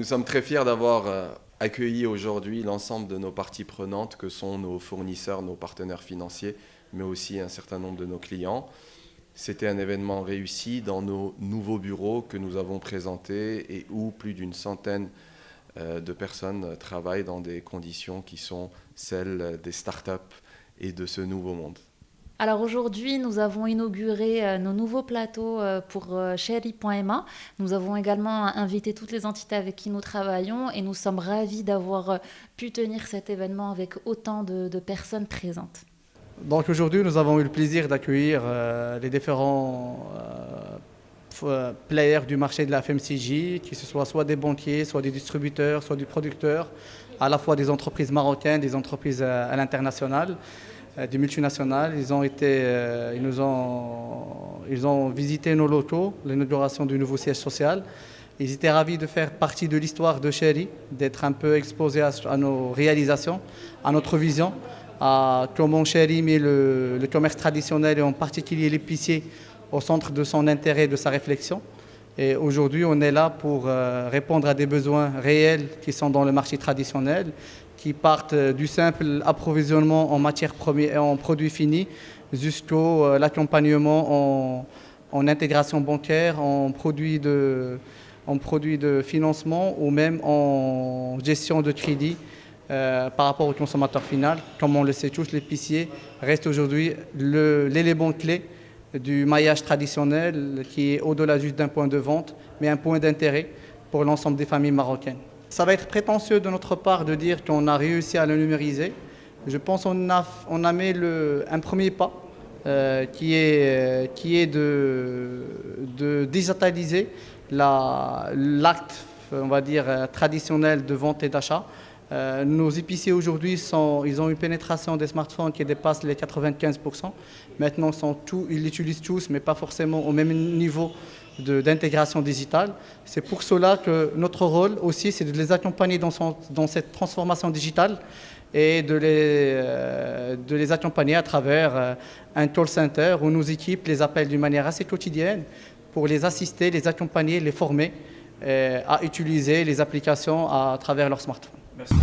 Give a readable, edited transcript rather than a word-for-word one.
Nous sommes très fiers d'avoir accueilli aujourd'hui l'ensemble de nos parties prenantes, que sont nos fournisseurs, nos partenaires financiers, mais aussi un certain nombre de nos clients. C'était un événement réussi dans nos nouveaux bureaux que nous avons présentés et où plus d'une centaine de personnes travaillent dans des conditions qui sont celles des startups et de ce nouveau monde. Alors aujourd'hui, nous avons inauguré nos nouveaux plateaux pour Chéri.ma. Nous avons également invité toutes les entités avec qui nous travaillons et nous sommes ravis d'avoir pu tenir cet événement avec autant de personnes présentes. Donc aujourd'hui, nous avons eu le plaisir d'accueillir les différents players du marché de la FMCG, que ce soit des banquiers, soit des distributeurs, soit des producteurs, à la fois des entreprises marocaines, des entreprises à l'international, des multinationales. Ils ont visité nos locaux, l'inauguration du nouveau siège social. Ils étaient ravis de faire partie de l'histoire de Chéri, d'être un peu exposés à nos réalisations, à notre vision, à comment Chéri met le commerce traditionnel et en particulier l'épicier au centre de son intérêt et de sa réflexion. Et aujourd'hui, on est là pour répondre à des besoins réels qui sont dans le marché traditionnel, qui partent du simple approvisionnement en matières premières et en produits finis jusqu'à l'accompagnement en intégration bancaire, en produits de financement ou même en gestion de crédit par rapport au consommateur final. Comme on le sait tous, l'épicier reste aujourd'hui l'élément clé du maillage traditionnel qui est au-delà juste d'un point de vente, mais un point d'intérêt pour l'ensemble des familles marocaines. Ça va être prétentieux de notre part de dire qu'on a réussi à le numériser. Je pense qu'on a mis un premier pas qui est de digitaliser l'acte, on va dire, traditionnel de vente et d'achat. Nos épiciers aujourd'hui, ils ont une pénétration des smartphones qui dépasse les 95%. Maintenant, ils l'utilisent tous, mais pas forcément au même niveau d'intégration digitale. C'est pour cela que notre rôle aussi, c'est de les accompagner dans cette transformation digitale et de les accompagner à travers un call center où nos équipes les appellent d'une manière assez quotidienne pour les assister, les accompagner, les former à utiliser les applications à travers leur smartphone. Merci.